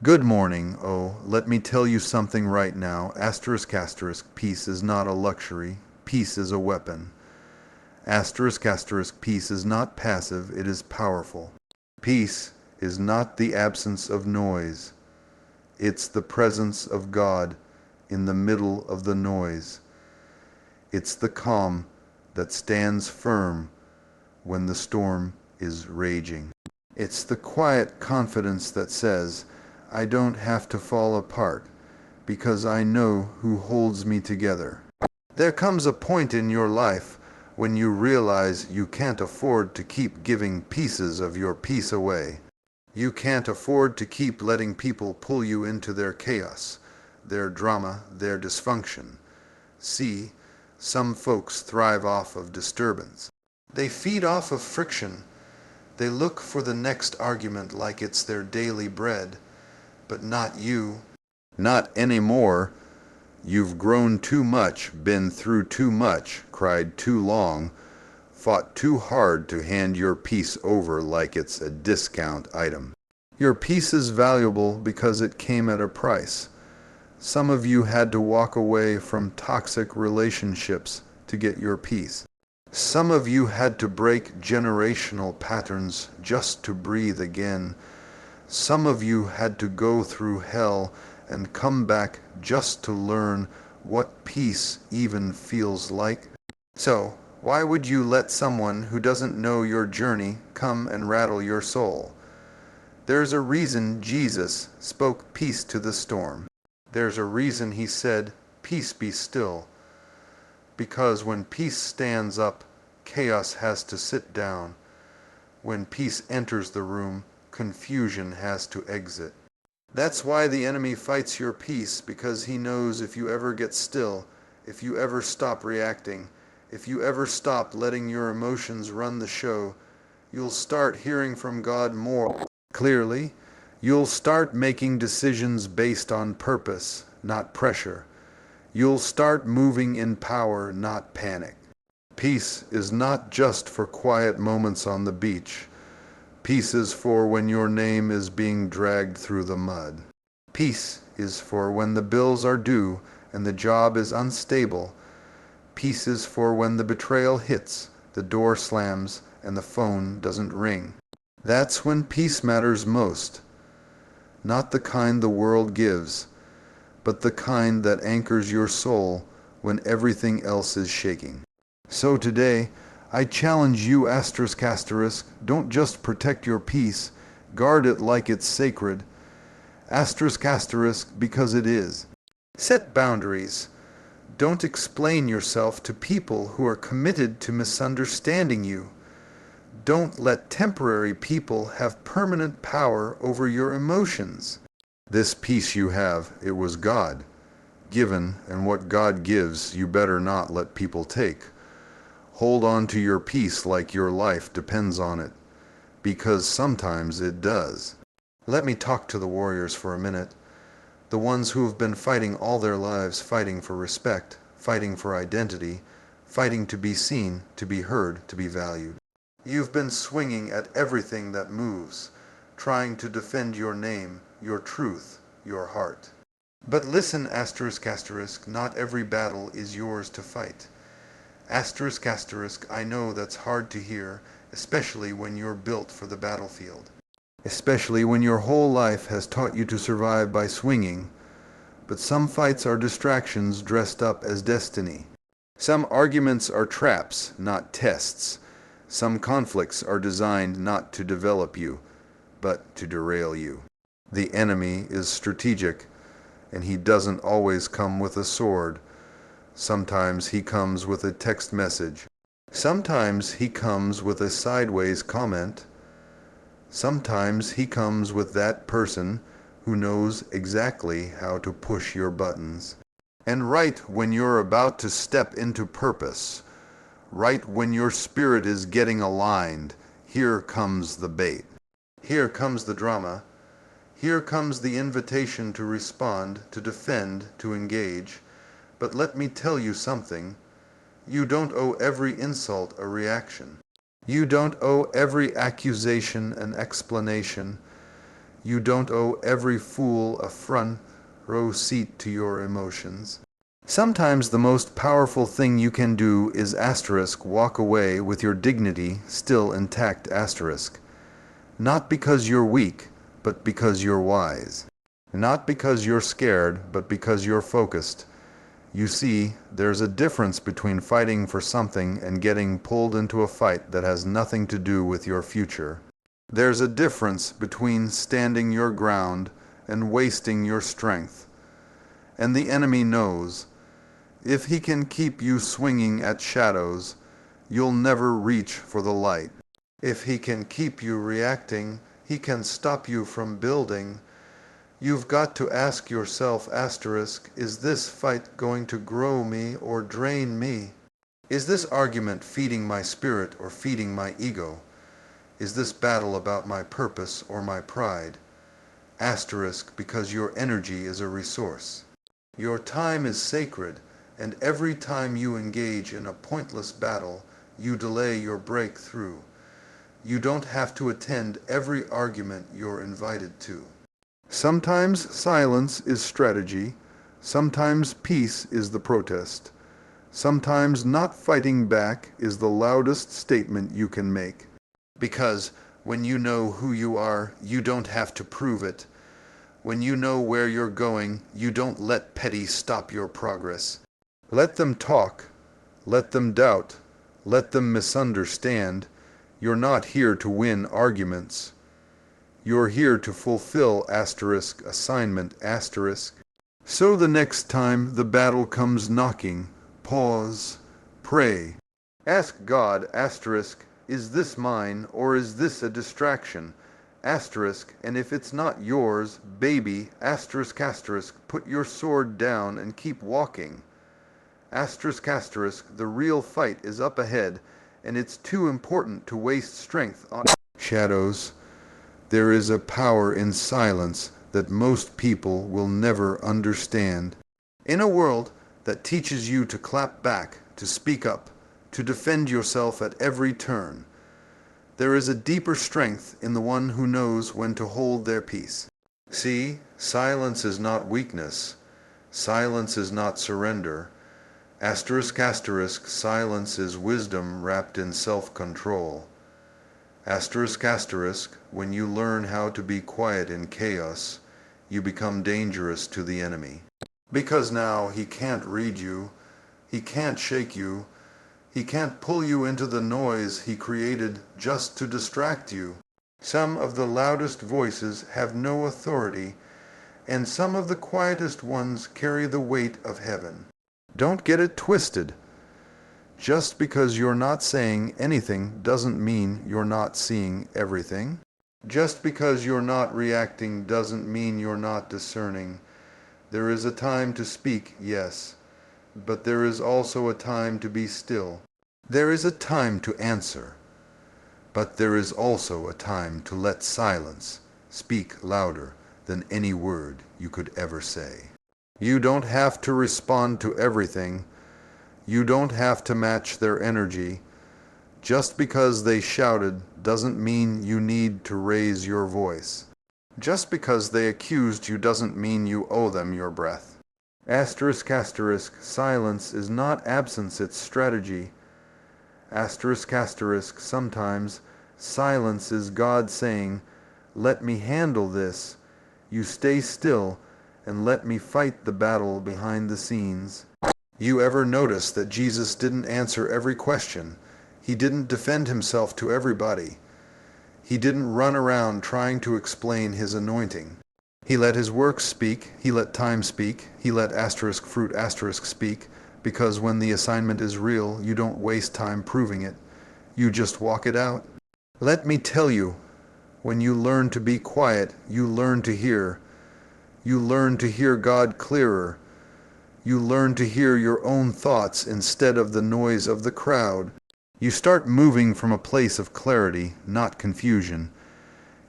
Good morning. Oh, let me tell you something right now. Asterisk, asterisk, peace is not a luxury. Peace is a weapon. Asterisk, asterisk, peace is not passive, it is powerful. Peace is not the absence of noise. It's the presence of God in the middle of the noise. It's the calm that stands firm when the storm is raging. It's the quiet confidence that says, I don't have to fall apart because I know who holds me together. There comes a point in your life when you realize you can't afford to keep giving pieces of your peace away. You can't afford to keep letting people pull you into their chaos, their drama, their dysfunction. See, some folks thrive off of disturbance. They feed off of friction. They look for the next argument like it's their daily bread. But not you. Not anymore. You've grown too much, been through too much, cried too long, fought too hard to hand your peace over like it's a discount item. Your peace is valuable because it came at a price. Some of you had to walk away from toxic relationships to get your peace. Some of you had to break generational patterns just to breathe again. Some of you had to go through hell and come back just to learn what peace even feels like. So, why would you let someone who doesn't know your journey come and rattle your soul? There's a reason Jesus spoke peace to the storm. There's a reason he said, "Peace be still." Because when peace stands up, chaos has to sit down. When peace enters the room, confusion has to exit. That's why the enemy fights your peace, because he knows if you ever get still, if you ever stop reacting, if you ever stop letting your emotions run the show, you'll start hearing from God more clearly. You'll start making decisions based on purpose, not pressure. You'll start moving in power, not panic. Peace is not just for quiet moments on the beach. Peace is for when your name is being dragged through the mud. Peace is for when the bills are due and the job is unstable. Peace is for when the betrayal hits, the door slams, and the phone doesn't ring. That's when peace matters most. Not the kind the world gives, but the kind that anchors your soul when everything else is shaking. So today, I challenge you, asterisk, asterisk, don't just protect your peace, guard it like it's sacred. Asterisk, asterisk, because it is. Set boundaries. Don't explain yourself to people who are committed to misunderstanding you. Don't let temporary people have permanent power over your emotions. This peace you have, it was God given, and what God gives, you better not let people take. Hold on to your peace like your life depends on it, because sometimes it does. Let me talk to the warriors for a minute, the ones who have been fighting all their lives, fighting for respect, fighting for identity, fighting to be seen, to be heard, to be valued. You've been swinging at everything that moves, trying to defend your name, your truth, your heart. But listen, asterisk, asterisk, not every battle is yours to fight. Asterisk, asterisk, I know that's hard to hear, especially when you're built for the battlefield. Especially when your whole life has taught you to survive by swinging. But some fights are distractions dressed up as destiny. Some arguments are traps, not tests. Some conflicts are designed not to develop you, but to derail you. The enemy is strategic, and he doesn't always come with a sword. Sometimes he comes with a text message. Sometimes he comes with a sideways comment. Sometimes he comes with that person who knows exactly how to push your buttons. And right when you're about to step into purpose, right when your spirit is getting aligned, here comes the bait. Here comes the drama. Here comes the invitation to respond, to defend, to engage. But let me tell you something. You don't owe every insult a reaction. You don't owe every accusation an explanation. You don't owe every fool a front row seat to your emotions. Sometimes the most powerful thing you can do is walk away with your dignity still intact Not because you're weak, but because you're wise. Not because you're scared, but because you're focused. You see, there's a difference between fighting for something and getting pulled into a fight that has nothing to do with your future. There's a difference between standing your ground and wasting your strength. And the enemy knows. If he can keep you swinging at shadows, you'll never reach for the light. If he can keep you reacting, he can stop you from building. You've got to ask yourself, is this fight going to grow me or drain me? Is this argument feeding my spirit or feeding my ego? Is this battle about my purpose or my pride? Because your energy is a resource. Your time is sacred, and every time you engage in a pointless battle, you delay your breakthrough. You don't have to attend every argument you're invited to. Sometimes silence is strategy. Sometimes peace is the protest. Sometimes not fighting back is the loudest statement you can make. Because when you know who you are, you don't have to prove it. When you know where you're going, you don't let petty stop your progress. Let them talk. Let them doubt. Let them misunderstand. You're not here to win arguments. You're here to fulfill assignment. So the next time the battle comes knocking, pause, pray. Ask God, is this mine or is this a distraction? And if it's not yours, baby, put your sword down and keep walking. The real fight is up ahead, and it's too important to waste strength on shadows. There is a power in silence that most people will never understand. In a world that teaches you to clap back, to speak up, to defend yourself at every turn, there is a deeper strength in the one who knows when to hold their peace. See, silence is not weakness. Silence is not surrender. Silence is wisdom wrapped in self-control. When you learn how to be quiet in chaos, you become dangerous to the enemy. Because now he can't read you, he can't shake you, he can't pull you into the noise he created just to distract you. Some of the loudest voices have no authority, and some of the quietest ones carry the weight of heaven. Don't get it twisted. Just because you're not saying anything doesn't mean you're not seeing everything. Just because you're not reacting doesn't mean you're not discerning. There is a time to speak, yes, but there is also a time to be still. There is a time to answer, but there is also a time to let silence speak louder than any word you could ever say. You don't have to respond to everything. You don't have to match their energy. Just because they shouted doesn't mean you need to raise your voice. Just because they accused you doesn't mean you owe them your breath. Silence is not absence, it's strategy. Sometimes silence is God saying, let me handle this. You stay still and let me fight the battle behind the scenes. You ever notice that Jesus didn't answer every question? He didn't defend himself to everybody. He didn't run around trying to explain his anointing. He let his works speak, he let time speak, he let fruit speak, because when the assignment is real, you don't waste time proving it. You just walk it out. Let me tell you, when you learn to be quiet, you learn to hear. You learn to hear God clearer. You learn to hear your own thoughts instead of the noise of the crowd. You start moving from a place of clarity, not confusion.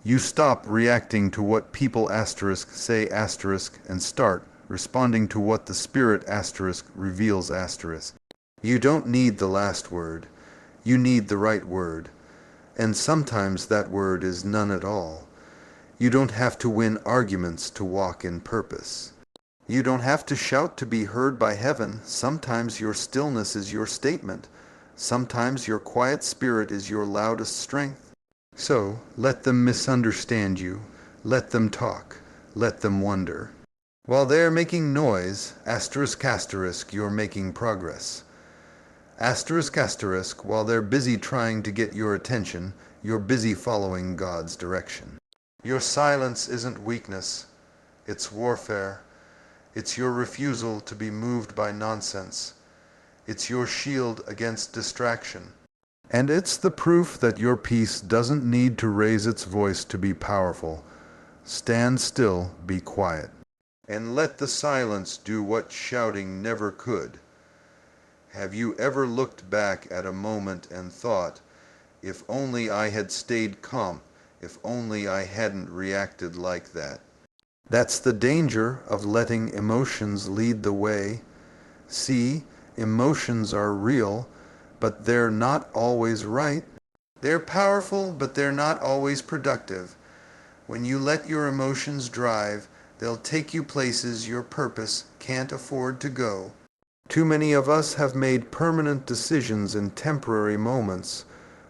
You stop reacting to what people say and start responding to what the Spirit reveals . You don't need the last word. You need the right word. And sometimes that word is none at all. You don't have to win arguments to walk in purpose. You don't have to shout to be heard by heaven. Sometimes your stillness is your statement. Sometimes your quiet spirit is your loudest strength. So let them misunderstand you. Let them talk. Let them wonder. While they're making noise, asterisk asterisk, you're making progress. Asterisk asterisk, while they're busy trying to get your attention, you're busy following God's direction. Your silence isn't weakness, it's warfare. It's your refusal to be moved by nonsense. It's your shield against distraction. And it's the proof that your peace doesn't need to raise its voice to be powerful. Stand still, be quiet. And let the silence do what shouting never could. Have you ever looked back at a moment and thought, if only I had stayed calm, if only I hadn't reacted like that? That's the danger of letting emotions lead the way. See, emotions are real, but they're not always right. They're powerful, but they're not always productive. When you let your emotions drive, they'll take you places your purpose can't afford to go. Too many of us have made permanent decisions in temporary moments.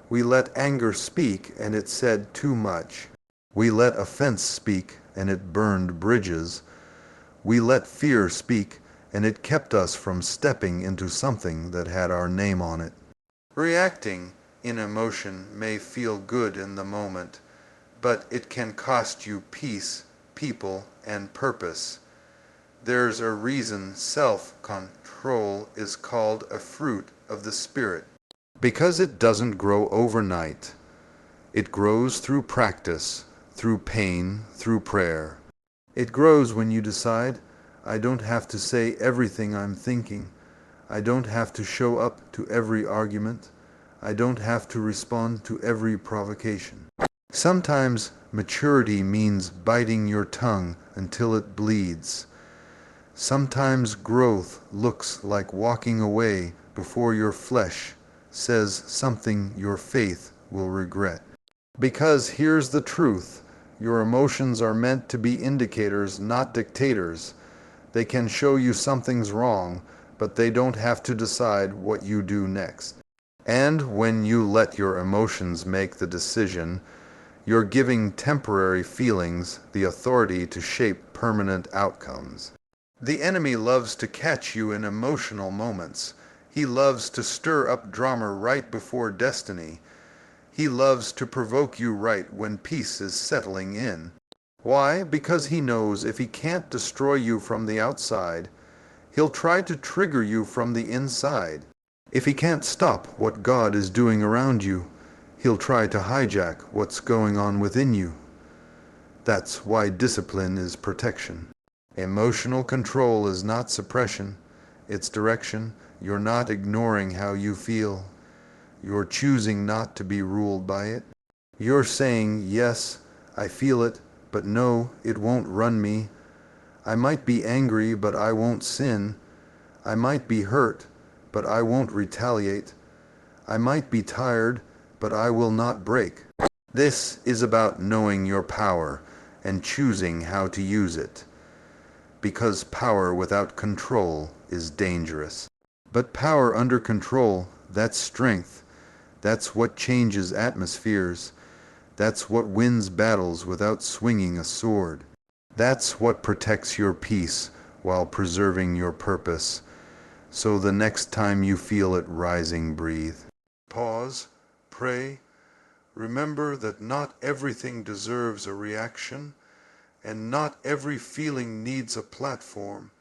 We let anger speak, and it said too much. We let offense speak, and it burned bridges. We let fear speak, and it kept us from stepping into something that had our name on it. Reacting in emotion may feel good in the moment, but it can cost you peace, people, and purpose. There's a reason self-control is called a fruit of the Spirit. Because it doesn't grow overnight. It grows through practice, through pain, through prayer. It grows when you decide, I don't have to say everything I'm thinking. I don't have to show up to every argument. I don't have to respond to every provocation. Sometimes maturity means biting your tongue until it bleeds. Sometimes growth looks like walking away before your flesh says something your faith will regret. Because here's the truth, your emotions are meant to be indicators, not dictators. They can show you something's wrong, but they don't have to decide what you do next. And when you let your emotions make the decision, you're giving temporary feelings the authority to shape permanent outcomes. The enemy loves to catch you in emotional moments. He loves to stir up drama right before destiny. He loves to provoke you right when peace is settling in. Why? Because he knows if he can't destroy you from the outside, he'll try to trigger you from the inside. If he can't stop what God is doing around you, he'll try to hijack what's going on within you. That's why discipline is protection. Emotional control is not suppression, it's direction. You're not ignoring how you feel. You're choosing not to be ruled by it. You're saying, yes, I feel it, but no, it won't run me. I might be angry, but I won't sin. I might be hurt, but I won't retaliate. I might be tired, but I will not break. This is about knowing your power and choosing how to use it. Because power without control is dangerous. But power under control, that's strength. That's what changes atmospheres. That's what wins battles without swinging a sword. That's what protects your peace while preserving your purpose. So the next time you feel it rising, breathe. Pause, pray. Remember that not everything deserves a reaction, and not every feeling needs a platform.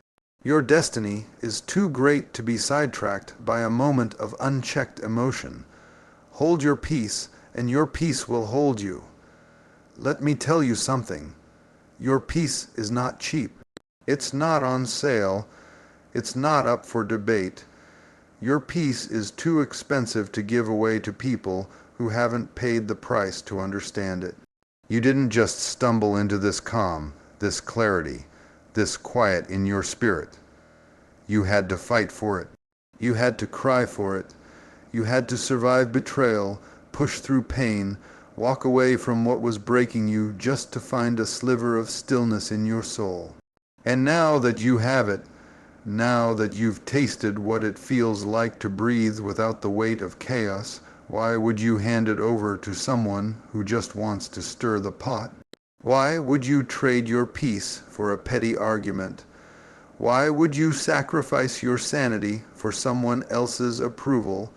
Your destiny is too great to be sidetracked by a moment of unchecked emotion. Hold your peace, and your peace will hold you. Let me tell you something. Your peace is not cheap. It's not on sale. It's not up for debate. Your peace is too expensive to give away to people who haven't paid the price to understand it. You didn't just stumble into this calm, this clarity, this quiet in your spirit. You had to fight for it. You had to cry for it. You had to survive betrayal, push through pain, Walk away from what was breaking you just to find a sliver of stillness in your soul. And now that you have it, now that you've tasted what it feels like to breathe without the weight of chaos, why would you hand it over to someone who just wants to stir the pot? Why would you trade your peace for a petty argument? Why would you sacrifice your sanity for someone else's approval,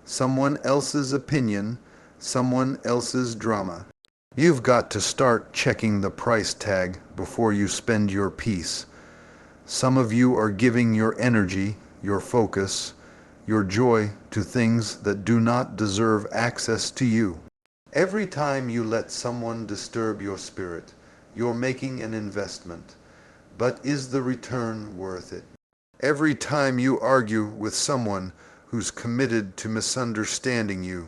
someone else's opinion, someone else's drama? You've got to start checking the price tag before you spend your peace. Some of you are giving your energy, your focus, your joy to things that do not deserve access to you. Every time you let someone disturb your spirit, you're making an investment. But is the return worth it? Every time you argue with someone who's committed to misunderstanding you,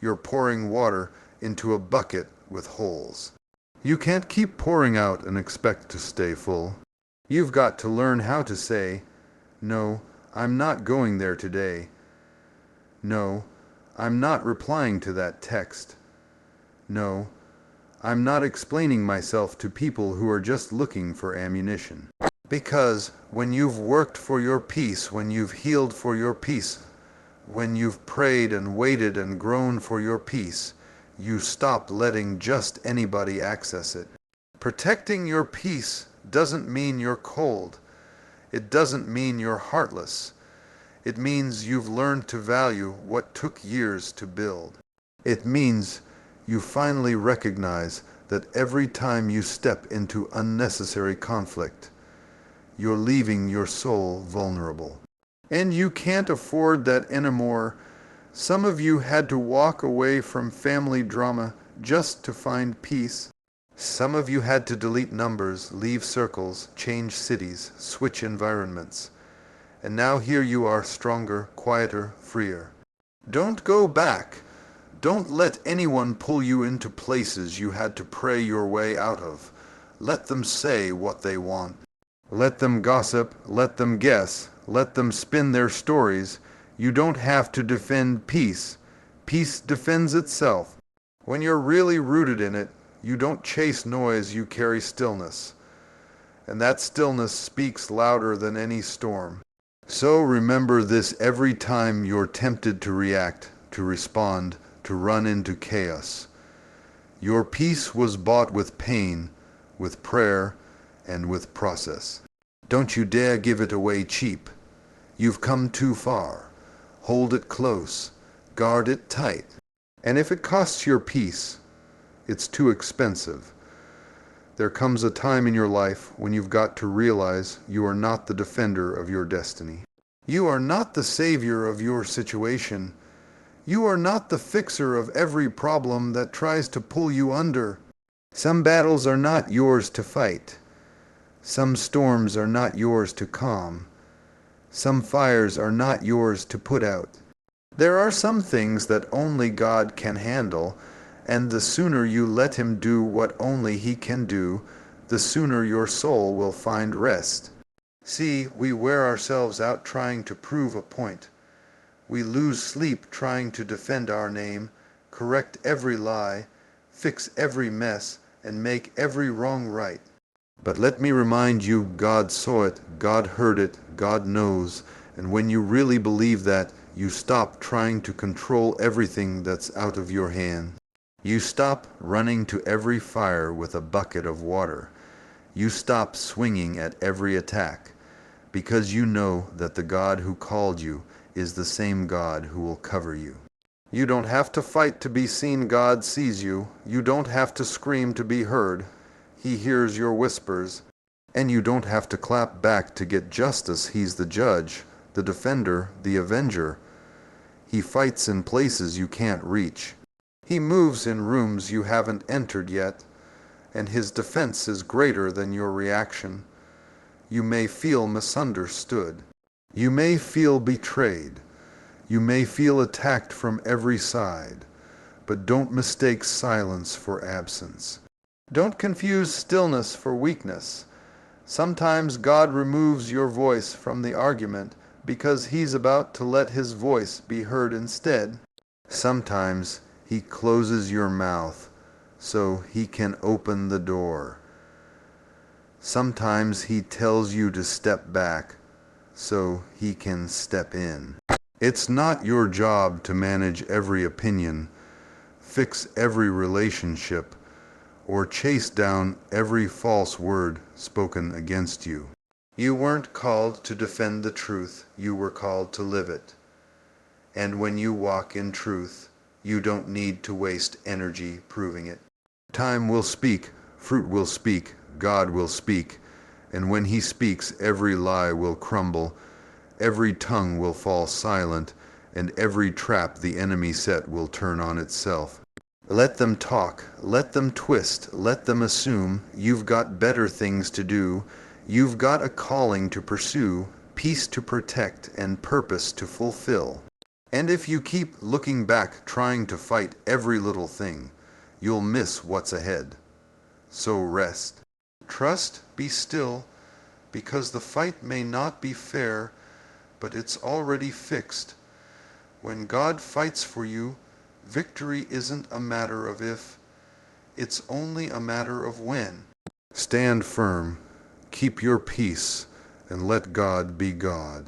you're pouring water into a bucket with holes. You can't keep pouring out and expect to stay full. You've got to learn how to say, "No, I'm not going there today. No, I'm not replying to that text. No, I'm not explaining myself to people who are just looking for ammunition." Because when you've worked for your peace, when you've healed for your peace, when you've prayed and waited and grown for your peace, you stop letting just anybody access it. Protecting your peace doesn't mean you're cold. It doesn't mean you're heartless. It means you've learned to value what took years to build. It means you finally recognize that every time you step into unnecessary conflict, you're leaving your soul vulnerable. And you can't afford that anymore. Some of you had to walk away from family drama just to find peace. Some of you had to delete numbers, leave circles, change cities, switch environments. And now here you are, stronger, quieter, freer. Don't go back. Don't let anyone pull you into places you had to pray your way out of. Let them say what they want. Let them gossip, let them guess, let them spin their stories. You don't have to defend peace. Peace defends itself. When you're really rooted in it, you don't chase noise, you carry stillness. And that stillness speaks louder than any storm. So remember this every time you're tempted to react, to respond, to run into chaos. Your peace was bought with pain, with prayer, and with process. Don't you dare give it away cheap. You've come too far. Hold it close. Guard it tight. And if it costs your peace, it's too expensive. There comes a time in your life when you've got to realize you are not the defender of your destiny. You are not the savior of your situation. You are not the fixer of every problem that tries to pull you under. Some battles are not yours to fight. Some storms are not yours to calm. Some fires are not yours to put out. There are some things that only God can handle, and the sooner you let Him do what only He can do, the sooner your soul will find rest. See, we wear ourselves out trying to prove a point. We lose sleep trying to defend our name, correct every lie, fix every mess, and make every wrong right. But let me remind you, God saw it, God heard it, God knows, and when you really believe that, you stop trying to control everything that's out of your hand. You stop running to every fire with a bucket of water. You stop swinging at every attack, because you know that the God who called you is the same God who will cover you. You don't have to fight to be seen. God sees you. You don't have to scream to be heard. He hears your whispers. And you don't have to clap back to get justice. He's the judge, the defender, the avenger. He fights in places you can't reach. He moves in rooms you haven't entered yet, and his defense is greater than your reaction. You may feel misunderstood. You may feel betrayed. You may feel attacked from every side, but don't mistake silence for absence. Don't confuse stillness for weakness. Sometimes God removes your voice from the argument because He's about to let His voice be heard instead. Sometimes He closes your mouth so he can open the door. Sometimes he tells you to step back so he can step in. It's not your job to manage every opinion, fix every relationship, or chase down every false word spoken against you. You weren't called to defend the truth, you were called to live it. And when you walk in truth, you don't need to waste energy proving it. Time will speak, fruit will speak, God will speak, and when he speaks, every lie will crumble, every tongue will fall silent, and every trap the enemy set will turn on itself. Let them talk, let them twist, let them assume you've got better things to do, you've got a calling to pursue, peace to protect, and purpose to fulfill. And if you keep looking back trying to fight every little thing, you'll miss what's ahead. So rest. Trust, be still, because the fight may not be fair, but it's already fixed. When God fights for you, victory isn't a matter of if, it's only a matter of when. Stand firm, keep your peace, and let God be God.